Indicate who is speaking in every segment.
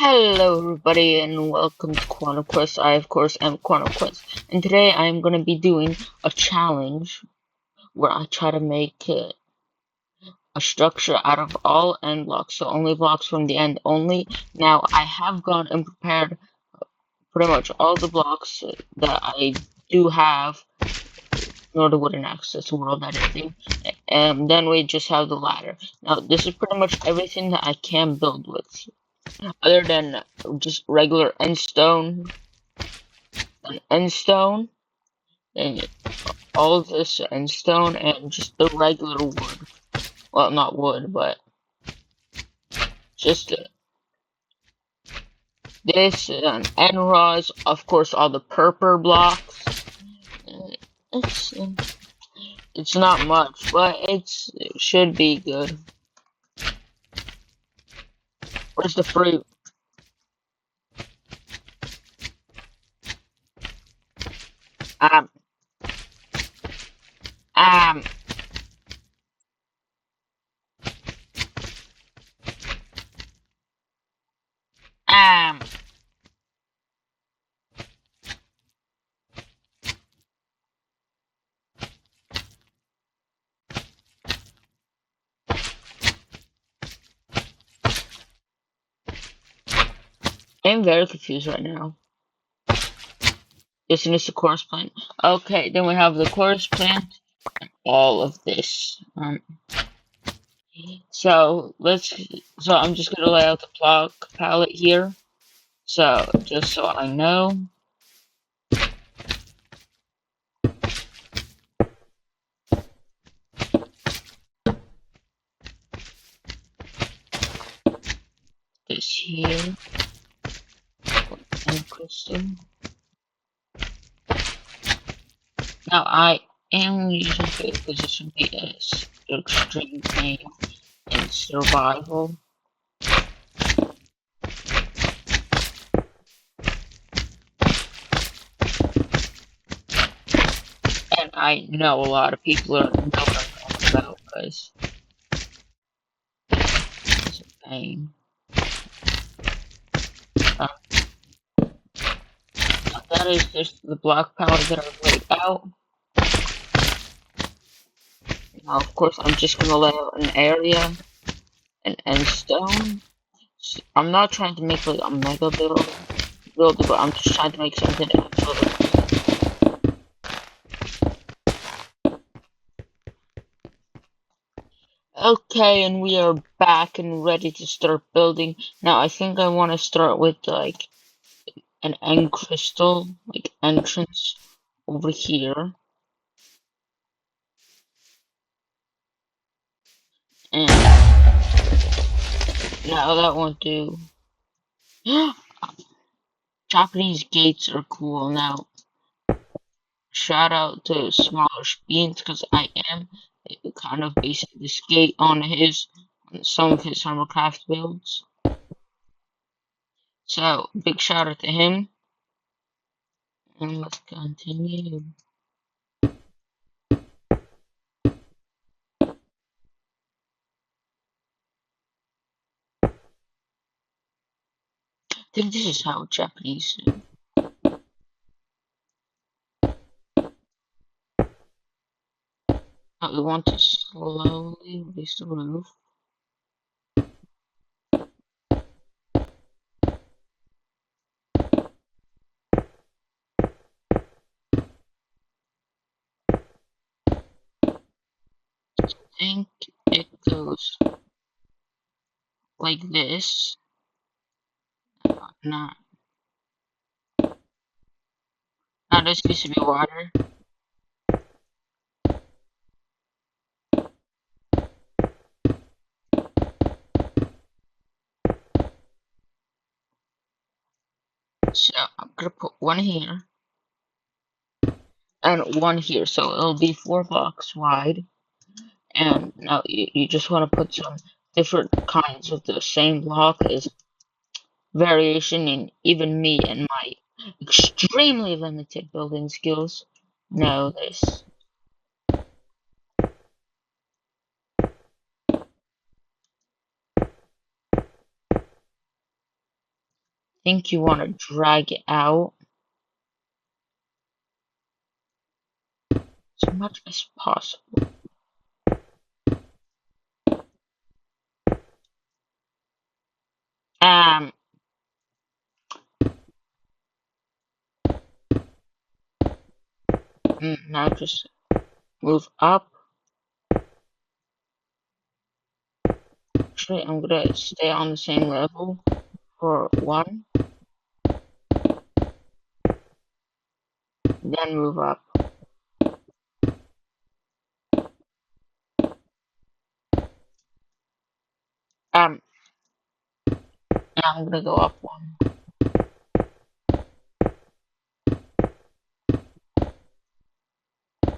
Speaker 1: Hello everybody and welcome to Quantum Quest. I of course am Quantum Quest, and today I am going to be doing a challenge where I try to make a structure out of all end blocks, so only blocks from the end only. Now I have gone and prepared pretty much all the blocks that I do have in order wooden access world editing, and then we just have the ladder. Now this is pretty much everything that I can build with, other than just regular end stone, and all of this end stone, and just the regular wood. Well, not wood, but just this and end rods. Of course, all the purpur blocks. Uh, It's it's not much, but it should be good. Where's the fruit? Um, um, um. I'm very confused right now. Isn't this the chorus plant? Okay, then we have the chorus plant. All of this. So let's. So I'm just gonna lay out the block palette here. So just so I know, this here and crystal. Now I am using it because this would be extreme pain and survival. And I know a lot of people are know what I'm talking about because it's a pain. Uh, that is just the block palette that I've laid out. Now, of course, I'm just gonna lay out an area and stone. I'm not trying to make like a mega build, but I'm just trying to make something actually. Okay, and we are back and ready to start building. Now, I think I want to start with like an end crystal, like entrance over here. And now that won't do. Japanese gates are cool. Now, shout out to Smaller Beans because I am kind of basing this gate on some of his Summercraft builds. So, big shout out to him. And let's continue. I think this is how Japanese. We want to slowly raise the roof. I think it goes like this. Not. Now this used to be water. So I'm gonna put one here and one here, so it'll be 4 blocks wide. And now you just want to put some different kinds of the same block as variation, and even me and my extremely limited building skills know this. think you want to drag it out as much as possible. Um, now just move up. Actually, I'm gonna stay on the same level for 1, then move up. Um, now I'm gonna go up 1.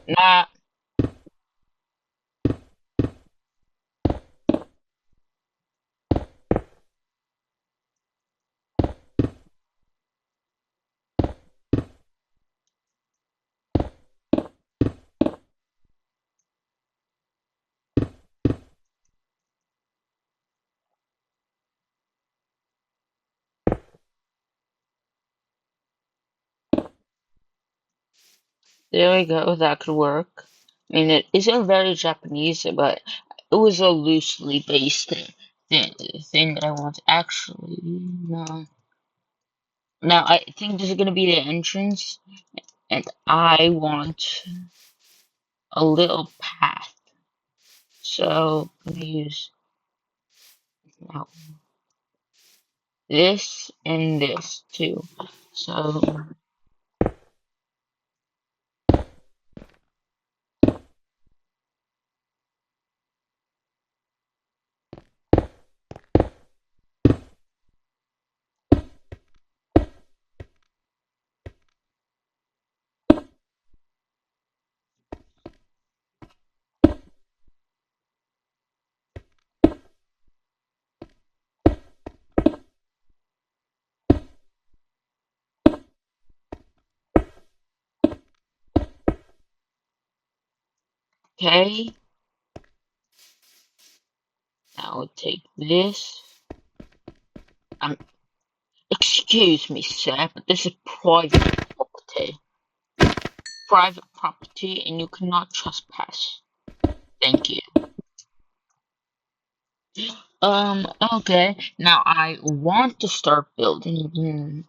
Speaker 1: Nah, there we go. That could work. I mean, it isn't very Japanese, but it was a loosely based thing that I want. Actually, no. Now I think this is gonna be the entrance, and I want a little path. So I'm gonna use now this and this too. So okay, now we'll take this. Um, excuse me, sir, but this is private property. Private property, and you cannot trespass. Thank you. Okay. Now I want to start building.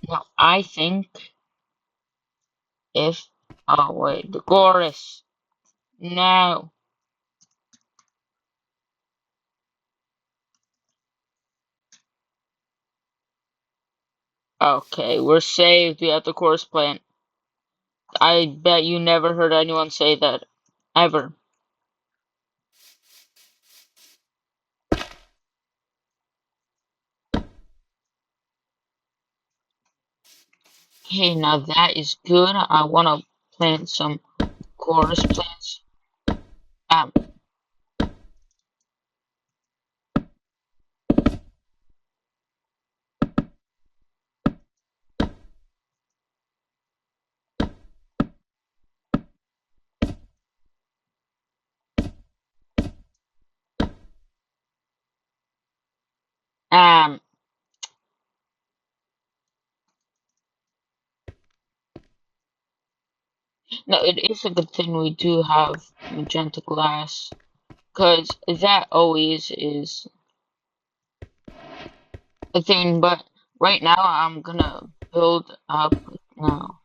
Speaker 1: Now I think if oh wait, the chorus. No. Okay, we're saved. We have the chorus plant. I bet you never heard anyone say that. Ever. Okay, now that is good. I wanna plant some chorus plants. Um um no, it is a good thing we do have magenta glass. Cause that always is a thing, but right now I'm gonna build up now.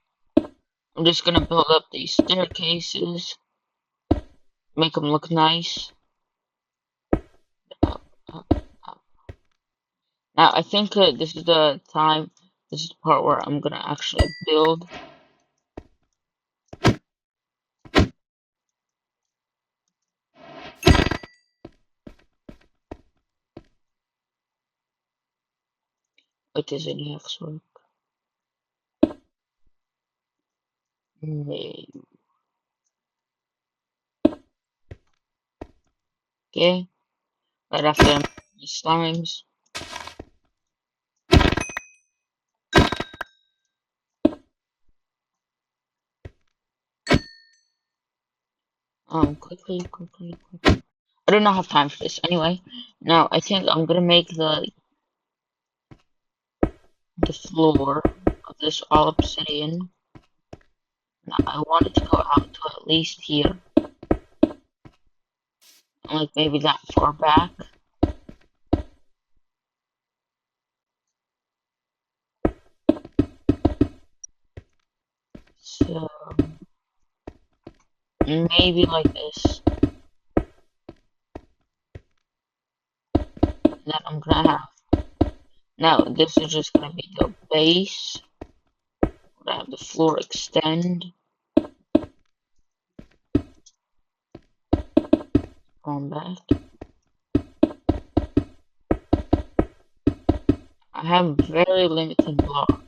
Speaker 1: I'm just gonna build up these staircases, make them look nice. Up, up, up. Now I think this is the time, this is the part where I'm gonna actually build. What does it next work? No. Okay, right after the slimes. Quickly. I do not have time for this. Anyway, now I think I'm gonna make the floor of this all obsidian. Now I want it to go out to at least here, like maybe that far back. So maybe like this. And then I'm gonna have now this is just gonna be the base. I'm gonna have the floor extend. Going back. I have very limited blocks.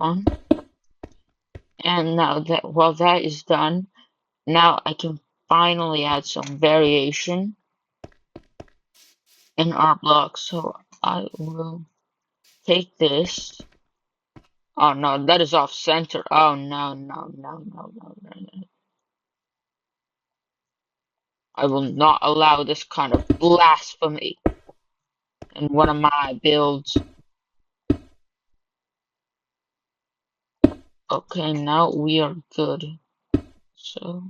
Speaker 1: On. And now that while that is done, now I can finally add some variation in our block. So I will take this. Oh no, that is off center. Oh no, no, no, no, no, no, no. I will not allow this kind of blasphemy in one of my builds. Okay, now we are good. So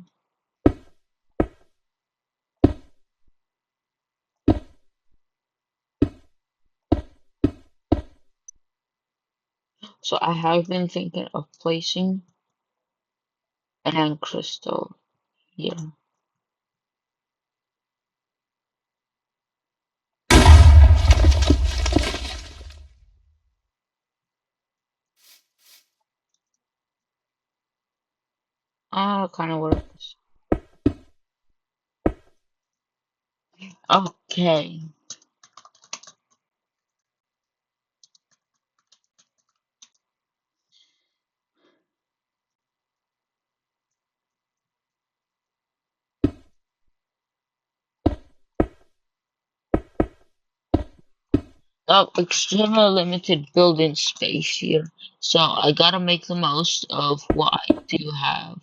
Speaker 1: I have been thinking of placing an end crystal here. Ah, kind of works. Okay. Extremely limited building space here, so I gotta make the most of what I do have.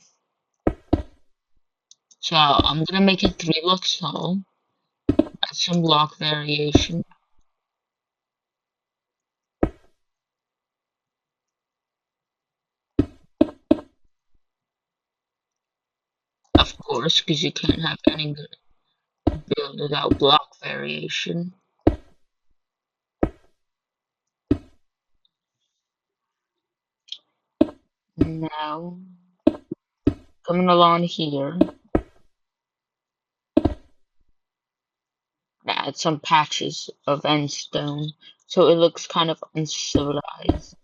Speaker 1: So I'm gonna make it 3 blocks tall, add some block variation. Of course, because you can't have any good build without block variation. Now, coming along here, add some patches of end stone, so it looks kind of uncivilized.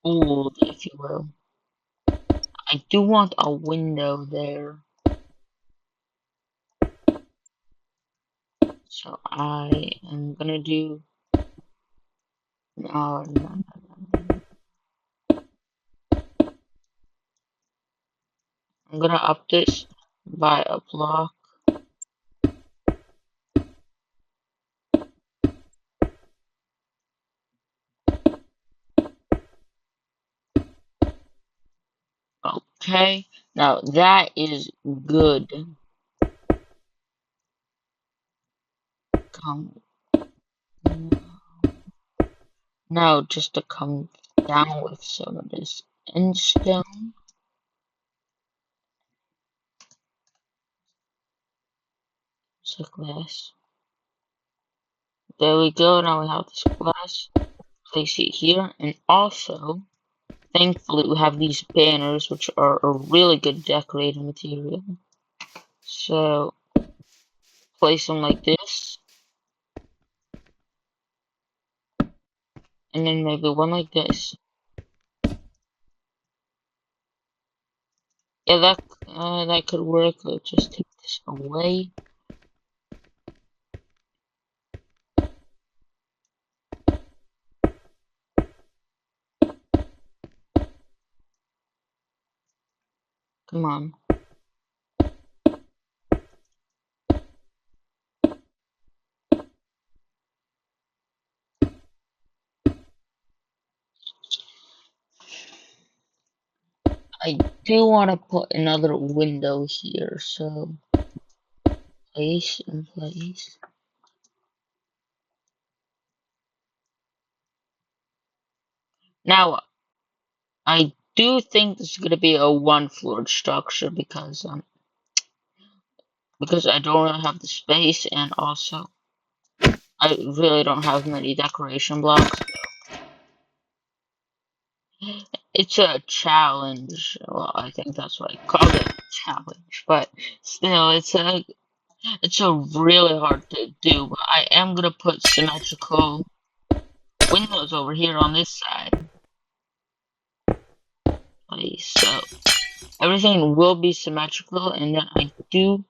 Speaker 1: Old, if you will. I do want a window there. So I am gonna do no, no, no. I'm gonna up this by a block. Okay, now that is good. Come now, just to come down with some of this end stone. So glass. There we go. Now we have this glass. Place it here, and also, thankfully, we have these banners, which are a really good decorating material. So place them like this, and then maybe one like this. Yeah, that could work. Let's just take this away. Come on. I do want to put another window here, so place and place. Now, I do think this is going to be a one-floor structure because I don't really have the space, and also I really don't have many decoration blocks. It's a challenge. Well, I think that's what I called it, challenge. But still, it's a really hard to do. But I am gonna put symmetrical windows over here on this side. So everything will be symmetrical, and then I do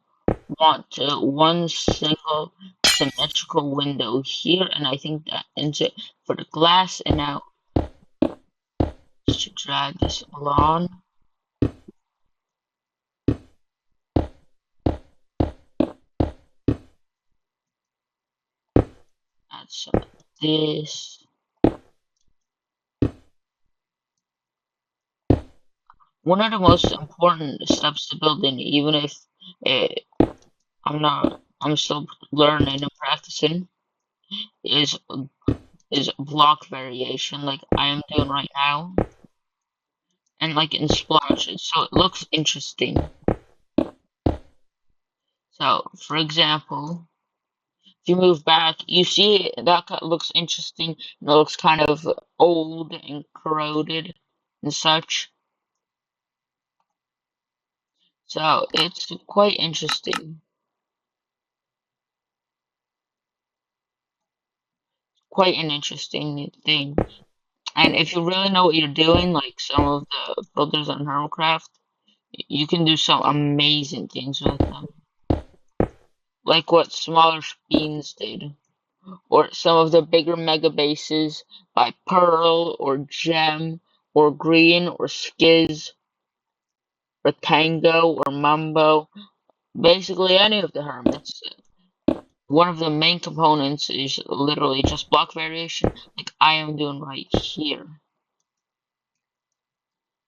Speaker 1: want one single symmetrical window here, and I think that ends it for the glass. And now just to drag this along. Add some of this. One of the most important steps to building, even if uh, I'm still learning and practicing, is is block variation, like I am doing right now, and like in splotches, so it looks interesting. So, for example, if you move back, you see that looks interesting, and it looks kind of old and corroded and such. So it's quite interesting, quite an interesting thing. And if you really know what you're doing, like some of the builders on Hermitcraft, you can do some amazing things with them. Like what smaller beans did. Or some of the bigger mega bases by Pearl or Gem or Green or Skiz or Tango or Mumbo. Basically any of the hermits. One of the main components is literally just block variation, like I am doing right here.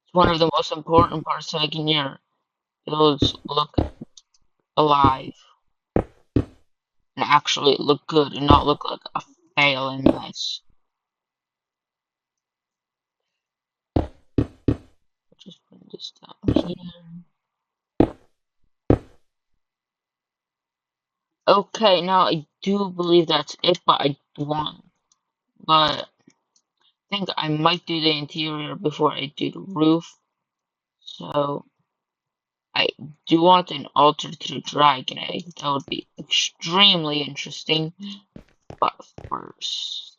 Speaker 1: It's one of the most important parts to making your builds look alive and actually look good and not look like a failing mess. Just put this down here. Okay, now I do believe that's it, but I think I might do the interior before I do the roof. So I do want an altar to the dragon egg. That would be extremely interesting. But first,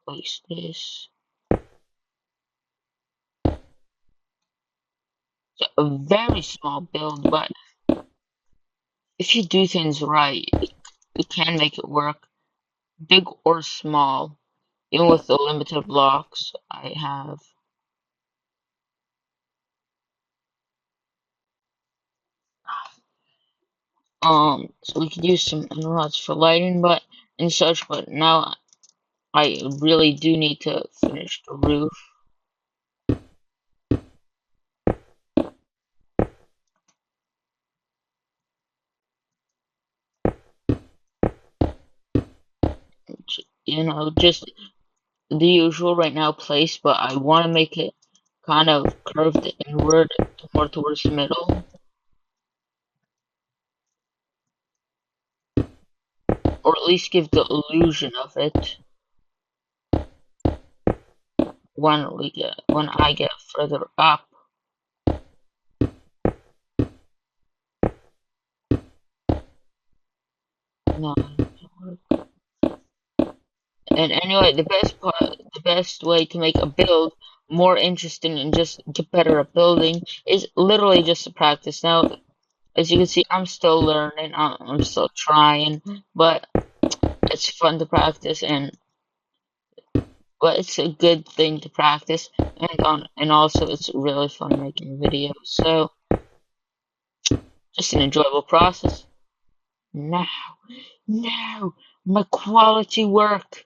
Speaker 1: place this. So a very small build, but if you do things right, you can make it work, big or small, even with the limited blocks I have. So we could use some emeralds for lighting, but and such. But now I really do need to finish the roof. You know, just the usual right now place, but I want to make it kind of curved inward, more towards the middle, or at least give the illusion of it when I get further up. No, and anyway, the best way to make a build more interesting and just get better at building is literally just to practice. Now, as you can see, I'm still learning, I'm still trying, but it's fun to practice. And but it's a good thing to practice, and also it's really fun making videos. So just an enjoyable process. Now, now, my quality work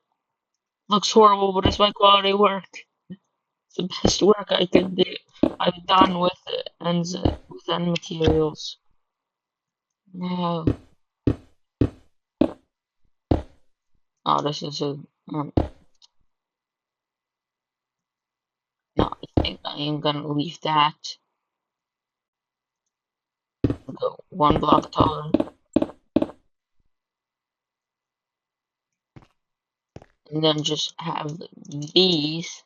Speaker 1: looks horrible, but it's my quality work. It's the best work I could do. I've done with it and with end materials. No, oh, this is a no. I think I am gonna leave that. Go one block taller, and then just have these.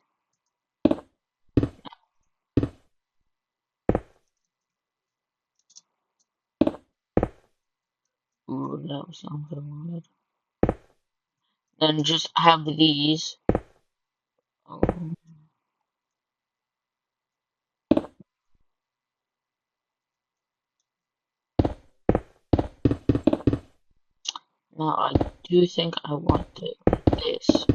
Speaker 1: Ooh, that was not what I wanted. Then just have these. Oh, now I do think I want it like this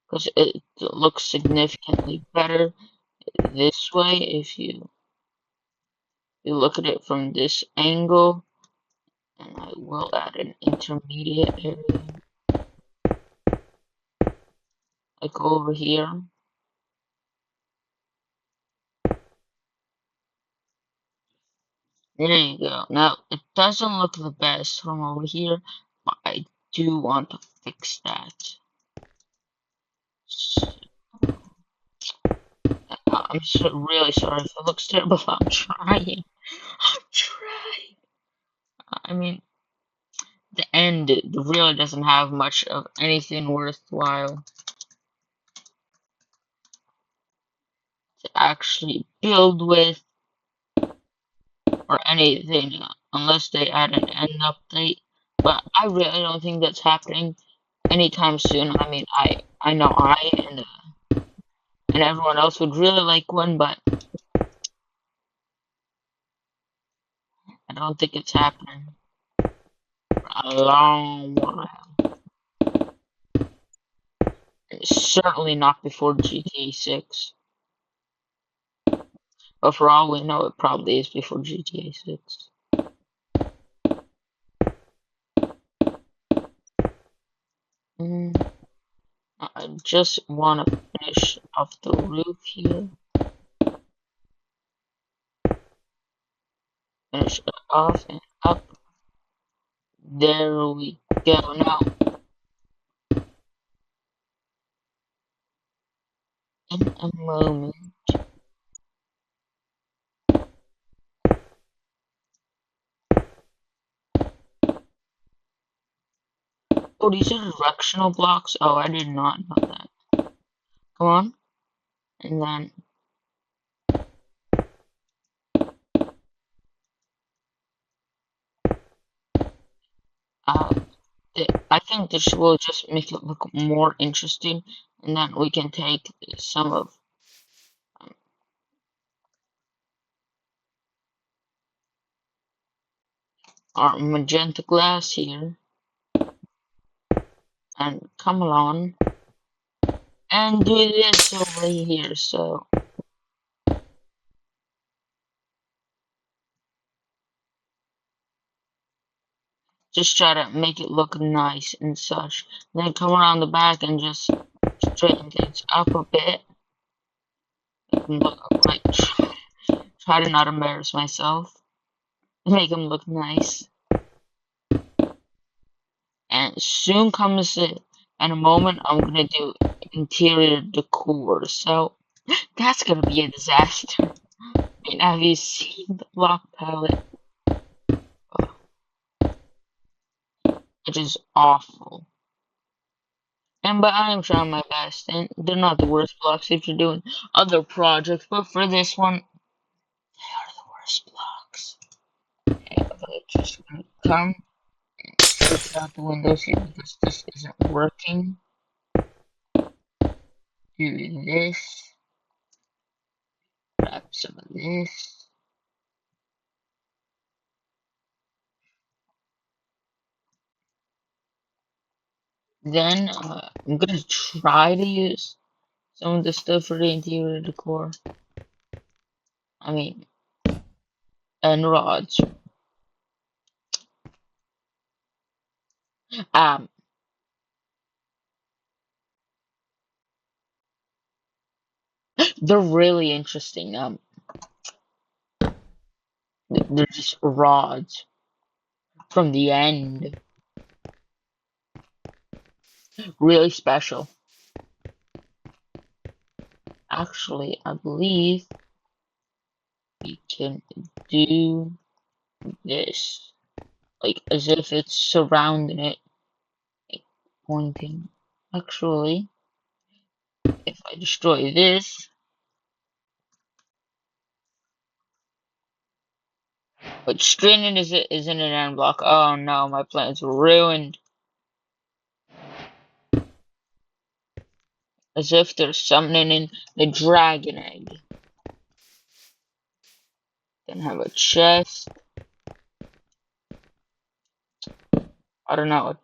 Speaker 1: because it looks significantly better this way if you look at it from this angle. And I will add an intermediate area, like over here. There you go. Now, it doesn't look the best from over here, but I do want to fix that. So, I'm really sorry if it looks terrible. I'm trying. I'm trying. I mean, the end really doesn't have much of anything worthwhile to actually build with or anything unless they add an end update. But I really don't think that's happening anytime soon. I mean, I know and everyone else would really like one, but I don't think it's happening for a long while. And certainly not before GTA 6. But for all we know, it probably is before GTA 6. I just want to finish off the roof here. Finish it off and up. There we go. Now, in a moment. Oh, these are directional blocks? Oh, I did not know that. Come on. And then, uh, I think this will just make it look more interesting. And then we can take some of um, our magenta glass here and come along and do this over here. So, just try to make it look nice and such. Then come around the back and just straighten things up a bit. Look like, try to not embarrass myself. Make them look nice. And soon comes in a moment I'm gonna do interior decor. So that's gonna be a disaster. I mean, have you seen the block palette? Oh, it is awful. And but I am trying my best, and they're not the worst blocks if you're doing other projects, but for this one, they are the worst blocks. Okay, I'm just gonna come and switch out the windows here because this isn't working. Do this. Grab some of this. Then I'm gonna try to use some of the stuff for the interior decor. I mean, and rods. Um, they're really interesting. They're just rods from the end. Really special. Actually, I believe we can do this, like as if it's surrounding it, like pointing. Actually, if I destroy this, but stranded isn't an end block. Oh no, my plan's ruined. As if they're summoning in the dragon egg. Then have a chest. I don't know.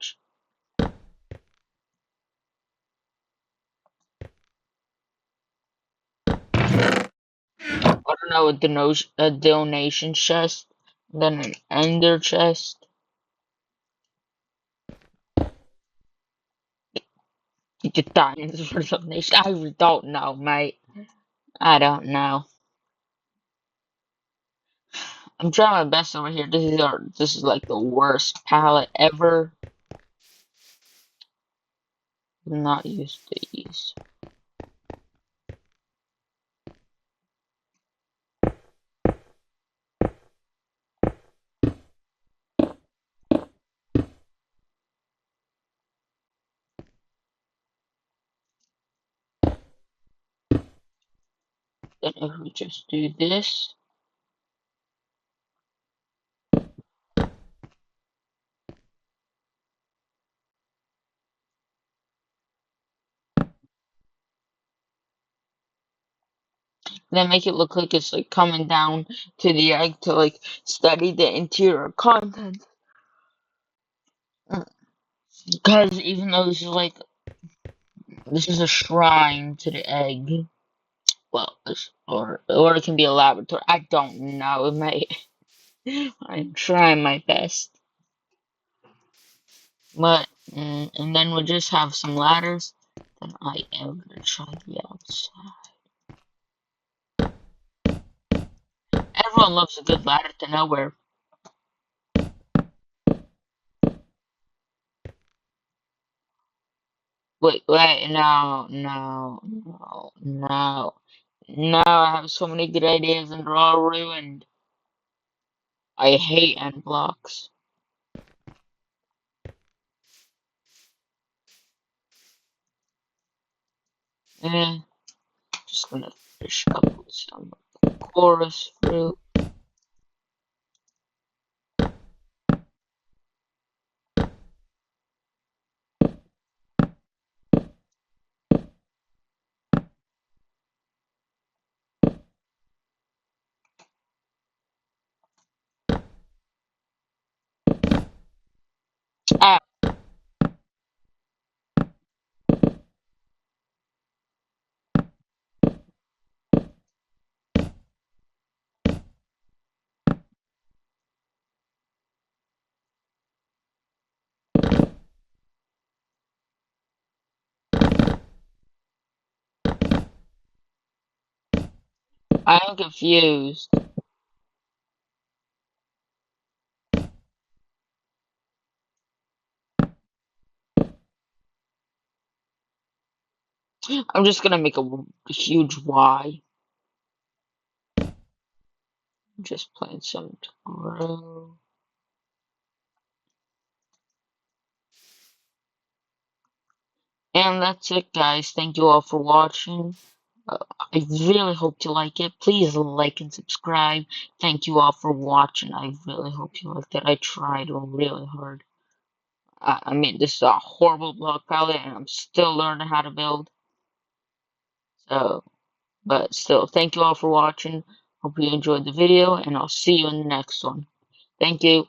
Speaker 1: I don't know, a donation chest, then an ender chest. You get diamonds for donation. I don't know, mate. I don't know. I'm trying my best over here. This is like the worst palette ever. I'm not used to these. Then if we just do this, then make it look like it's like coming down to the egg to like study the interior content. Because even though this is a shrine to the egg, well, or it can be a laboratory. I don't know, mate. I'm trying my best. But and then we'll just have some ladders. Then I am gonna try the outside. Everyone loves a good ladder to nowhere. Wait, no. No, I have so many good ideas and they're all ruined. I hate end blocks. Eh, just gonna finish up with some chorus fruit. Ah, I am confused. I'm just gonna make a huge Y. Just plant some to grow. And that's it, guys. Thank you all for watching. I really hope you like it. Please like and subscribe. Thank you all for watching. I really hope you liked it. I tried really hard. I mean, this is a horrible block palette, and I'm still learning how to build. So, but still, thank you all for watching. Hope you enjoyed the video, and I'll see you in the next one. Thank you.